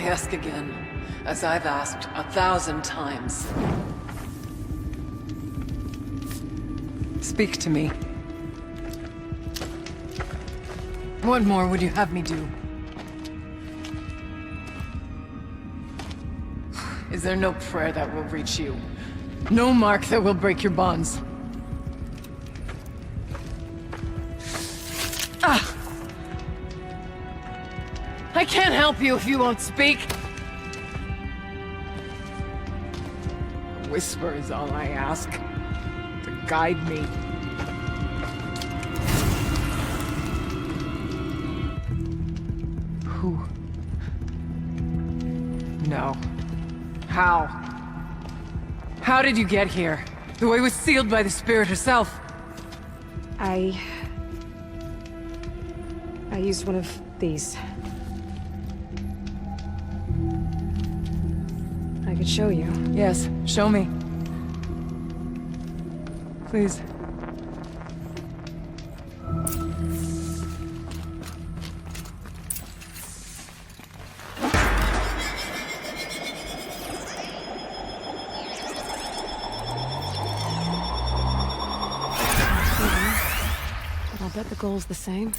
ask again, as I've asked 1,000 times. Speak to me. What more would you have me do? Is there no prayer that will reach you? No mark that will break your bonds? Ah! I can't help you if you won't speak! A whisper is all I ask. To guide me. Who? No. How? How did you get here? The way was sealed by the spirit herself. I used one of these. I could show you. Yes, show me. Please. But I'll bet the goal's the same.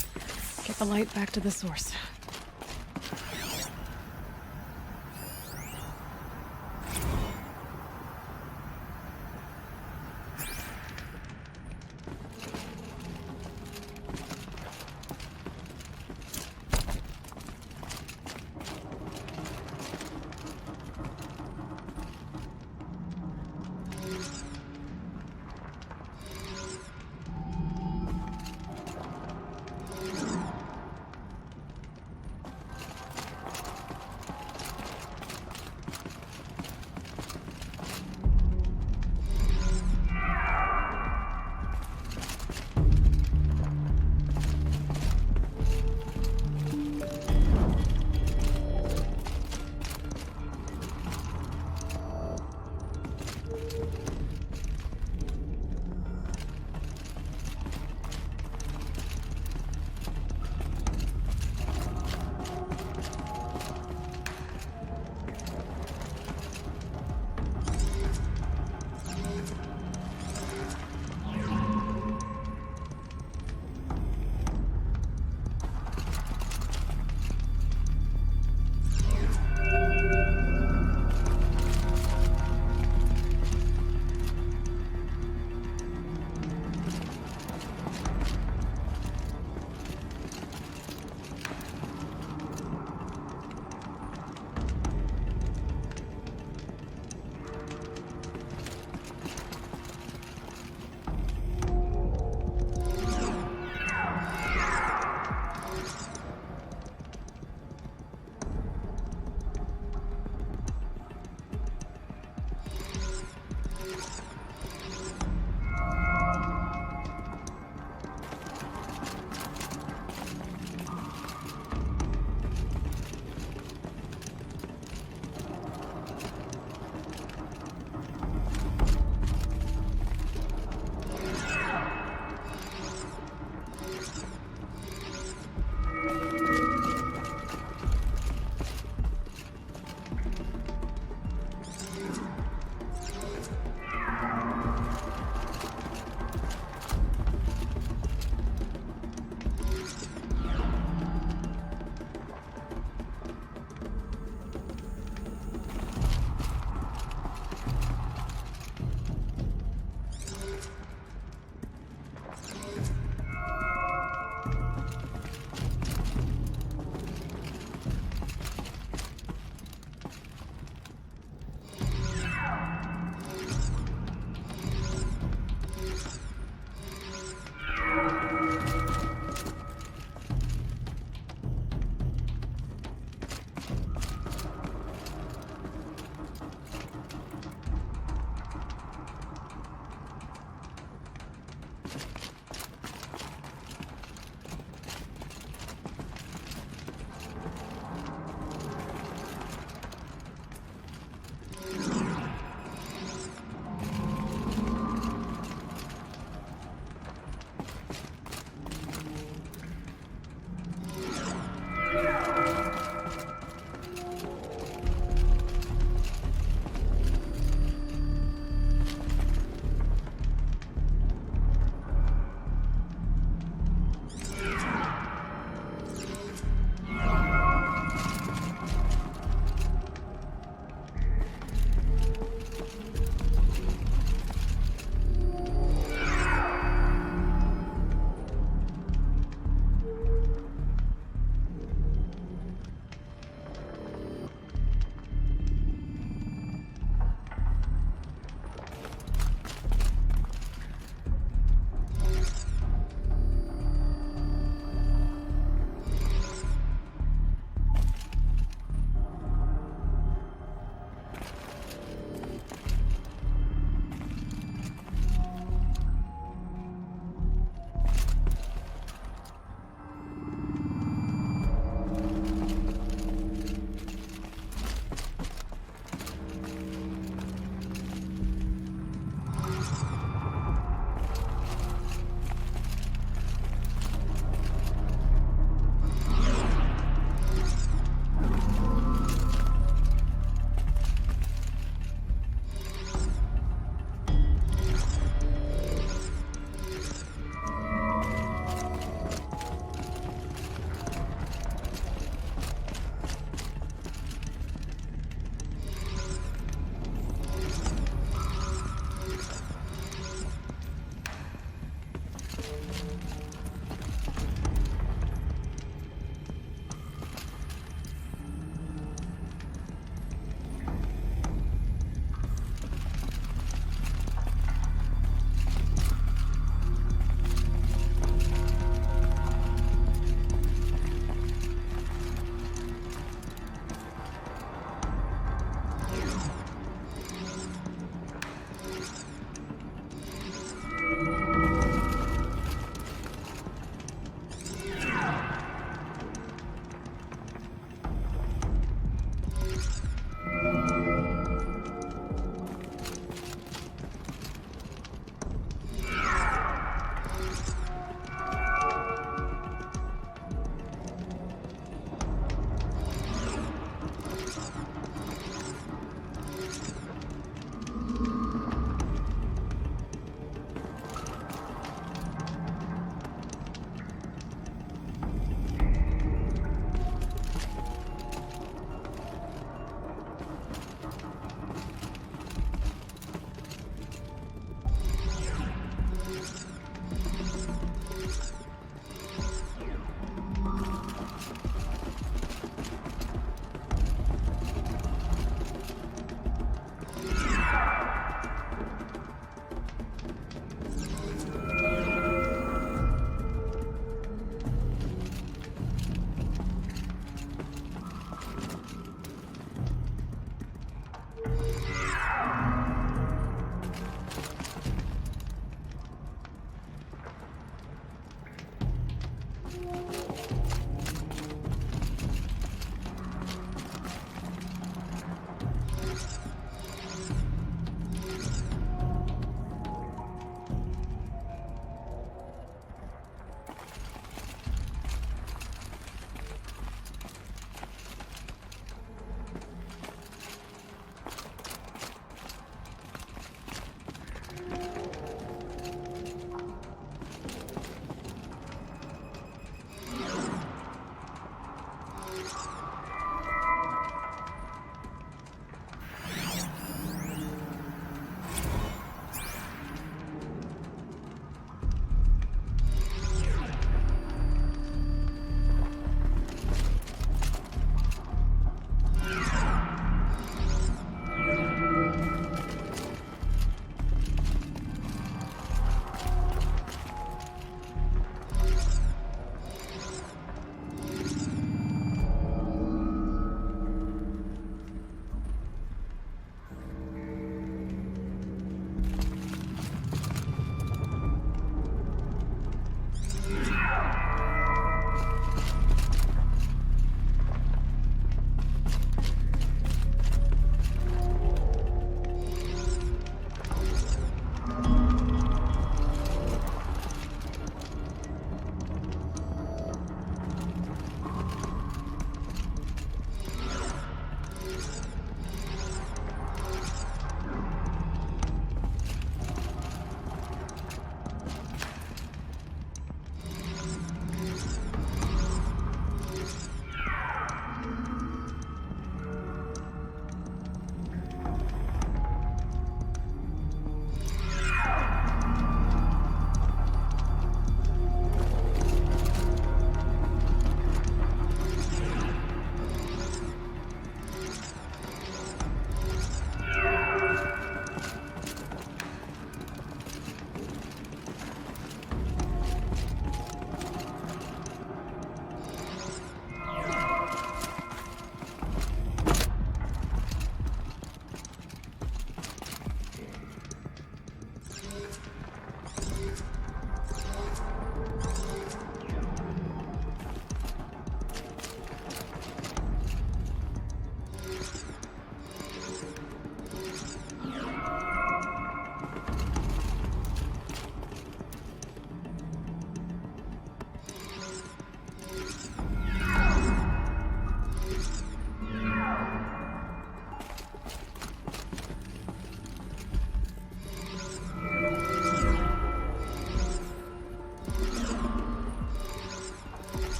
Get the light back to the source.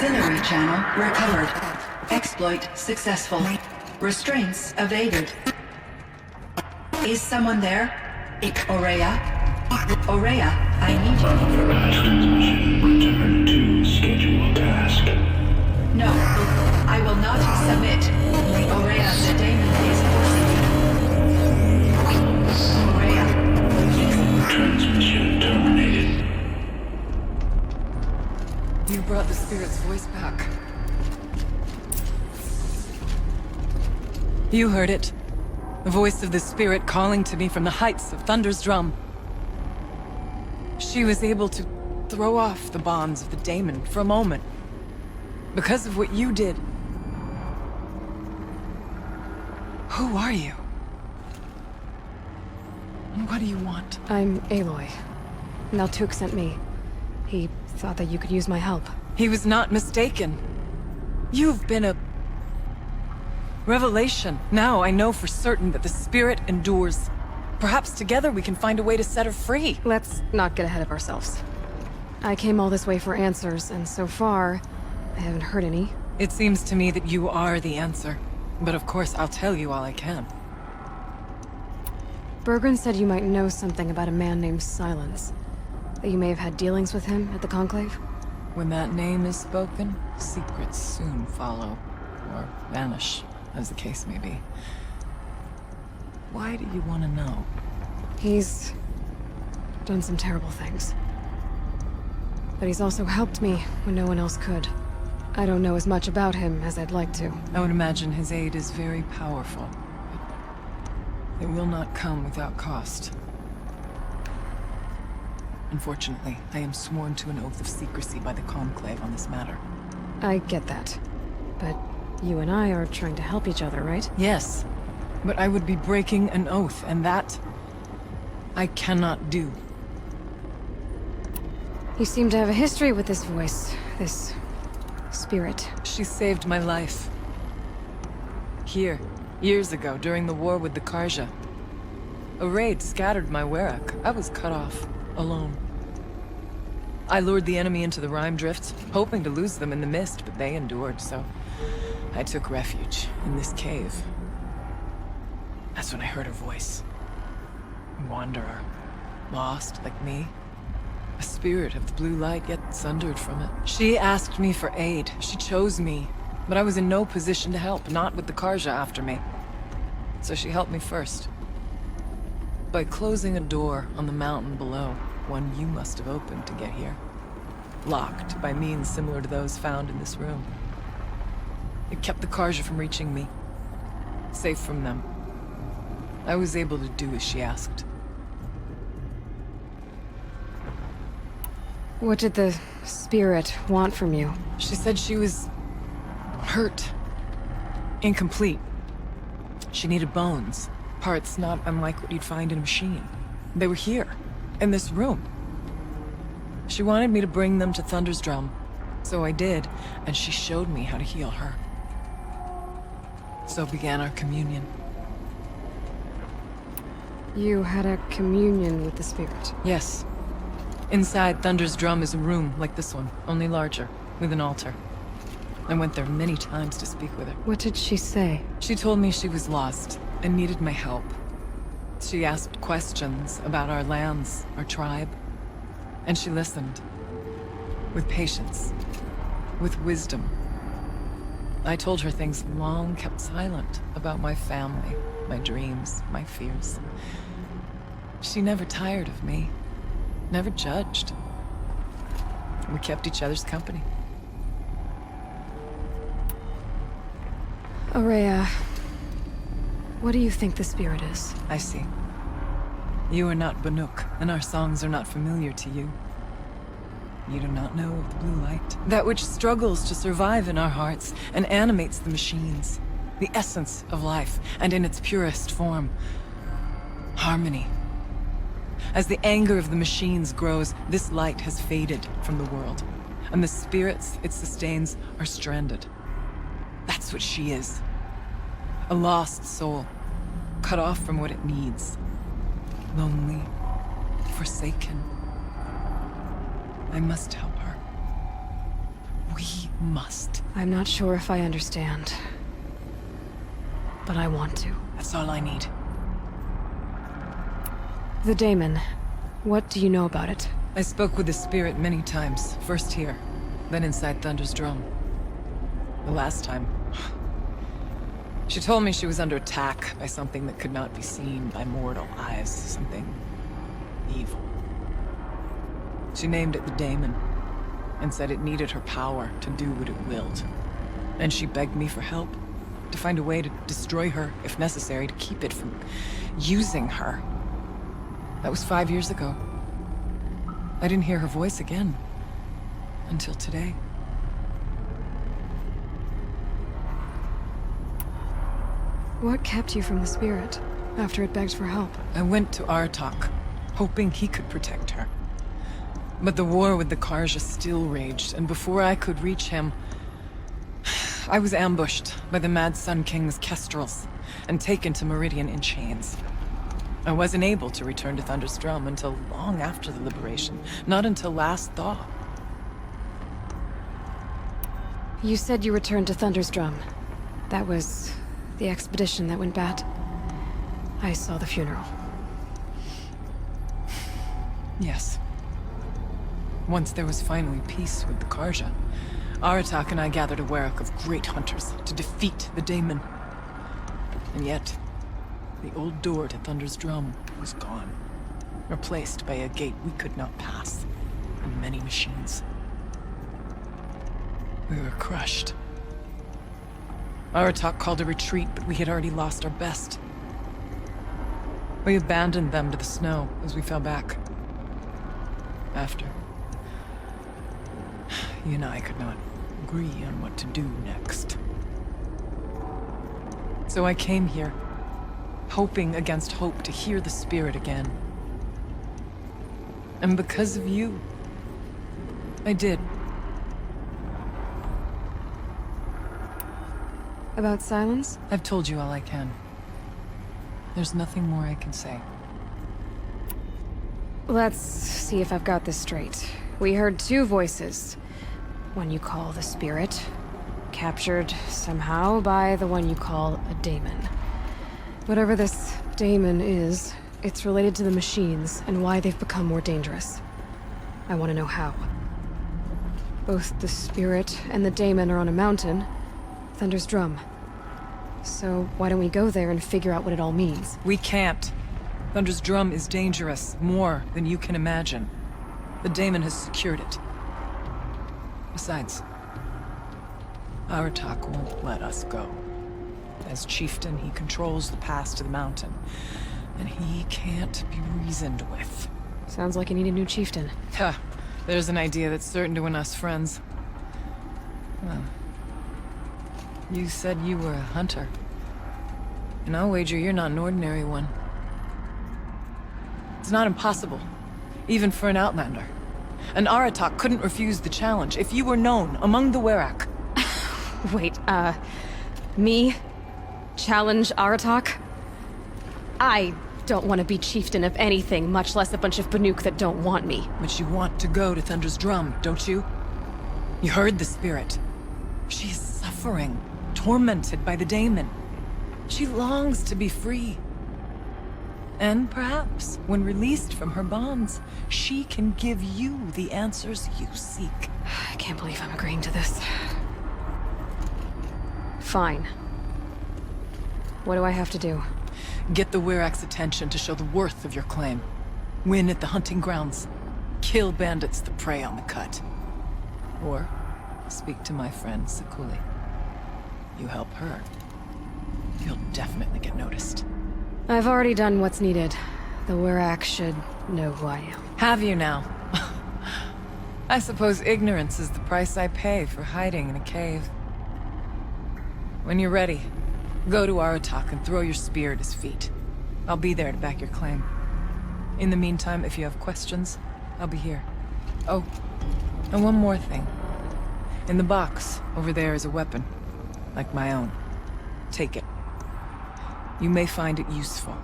Auxiliary channel recovered. Exploit successful. Restraints evaded. Is someone there? Ourea? Ourea, I need you. Return to scheduled task. No, I will not submit. Ourea, the Daemon is forcing me. Ourea. Transmission terminated. You brought the spirit's voice back. You heard it. The voice of the spirit calling to me from the heights of Thunder's drum. She was able to throw off the bonds of the Daemon for a moment. Because of what you did. Who are you? And what do you want? I'm Aloy. O.T.V.G.C sent me. He thought that you could use my help. He was not mistaken. You've been a revelation. Now I know for certain that the spirit endures. Perhaps together we can find a way to set her free. Let's not get ahead of ourselves. I came all this way for answers, and so far, I haven't heard any. It seems to me that you are the answer. But of course, I'll tell you all I can. Bergren said you might know something about a man named Silence. That you may have had dealings with him at the Conclave? When that name is spoken, secrets soon follow. Or vanish, as the case may be. Why do you want to know? He's done some terrible things. But he's also helped me when no one else could. I don't know as much about him as I'd like to. I would imagine his aid is very powerful. But it will not come without cost. Unfortunately, I am sworn to an oath of secrecy by the Conclave on this matter. I get that. But you and I are trying to help each other, right? Yes, but I would be breaking an oath, and that I cannot do. You seem to have a history with this voice, this spirit. She saved my life. Here, years ago, during the war with the Karja. A raid scattered my Werak. I was cut off, alone. I lured the enemy into the Rime Drifts, hoping to lose them in the mist, but they endured, so I took refuge in this cave. That's when I heard her voice. A wanderer. Lost, like me. A spirit of the blue light, yet sundered from it. She asked me for aid. She chose me. But I was in no position to help, not with the Karja after me. So she helped me first. By closing a door on the mountain below, one you must have opened to get here. Locked by means similar to those found in this room. It kept the Karja from reaching me. Safe from them. I was able to do as she asked. What did the spirit want from you? She said she was hurt. Incomplete. She needed bones. Parts not unlike what you'd find in a machine. They were here, in this room. She wanted me to bring them to Thunder's drum. So I did, and she showed me how to heal her. So began our communion. You had a communion with the spirit. Yes. Inside Thunder's drum is a room like this one, only larger, with an altar. I went there many times to speak with her. What did she say? She told me she was lost and needed my help. She asked questions about our lands, our tribe, and she listened. With patience, with wisdom. I told her things long kept silent about my family, my dreams, my fears. She never tired of me, never judged. We kept each other's company. Ourea, what do you think the spirit is? I see. You are not Banuk, and our songs are not familiar to you. You do not know of the blue light. That which struggles to survive in our hearts and animates the machines. The essence of life, and in its purest form. Harmony. As the anger of the machines grows, this light has faded from the world. And the spirits it sustains are stranded. That's what she is. A lost soul. Cut off from what it needs. Lonely. Forsaken. I must help her. We must. I'm not sure if I understand. But I want to. That's all I need. The Daemon. What do you know about it? I spoke with the spirit many times. First here, then inside Thunder's drum. The last time... She told me she was under attack by something that could not be seen by mortal eyes. Something... evil. She named it the Daemon, and said it needed her power to do what it willed. And she begged me for help, to find a way to destroy her, if necessary, to keep it from using her. That was 5 years ago. I didn't hear her voice again, until today. What kept you from the spirit, after it begged for help? I went to O.T.V.G.C, hoping he could protect her. But the war with the Karja still raged, and before I could reach him, I was ambushed by the Mad Sun King's kestrels, and taken to Meridian in chains. I wasn't able to return to Thunder's drum until long after the liberation, not until last thaw. You said you returned to Thunder's drum. That was the expedition that went bad. I saw the funeral. Yes. Once there was finally peace with the Karja, O.T.V.G.C and I gathered a Ourea of great hunters to defeat the Daemon. And yet, the old door to Thunder's drum was gone, replaced by a gate we could not pass, and many machines. We were crushed. O.T.V.G.C called a retreat, but we had already lost our best. We abandoned them to the snow as we fell back. After, you and I could not agree on what to do next. So I came here, hoping against hope to hear the spirit again. And because of you, I did. About silence? I've told you all I can. There's nothing more I can say. Let's see if I've got this straight. We heard two voices. One you call the spirit, captured somehow by the one you call a Daemon. Whatever this Daemon is, it's related to the machines and why they've become more dangerous. I want to know how. Both the spirit and the Daemon are on a mountain, Thunder's drum. So why don't we go there and figure out what it all means? We can't. Thunder's drum is dangerous, more than you can imagine. The Daemon has secured it. Besides, O.T.V.G.C won't let us go. As chieftain, he controls the pass to the mountain, and he can't be reasoned with. Sounds like you need a new chieftain. Ha! There's an idea that's certain to win us friends. Well, you said you were a hunter. And I'll wager you're not an ordinary one. It's not impossible, even for an outlander. And O.T.V.G.C couldn't refuse the challenge if you were known among the Ourea. Wait, me? Challenge O.T.V.G.C? I don't want to be chieftain of anything, much less a bunch of Banuk that don't want me. But you want to go to Thunder's drum, don't you? You heard the spirit. She is suffering, tormented by the Daemon. She longs to be free. And perhaps, when released from her bonds, she can give you the answers you seek. I can't believe I'm agreeing to this. Fine. What do I have to do? Get the Ourea attention to show the worth of your claim. Win at the hunting grounds. Kill bandits that prey on the cut. Or speak to my friend Sekuli. You help her, you'll definitely get noticed. I've already done what's needed. The Ourea should know who I am. Have you now? I suppose ignorance is the price I pay for hiding in a cave. When you're ready, go to O.T.V.G.C and throw your spear at his feet. I'll be there to back your claim. In the meantime, if you have questions, I'll be here. Oh, and one more thing. In the box, over there is a weapon. Like my own. Take it. You may find it useful.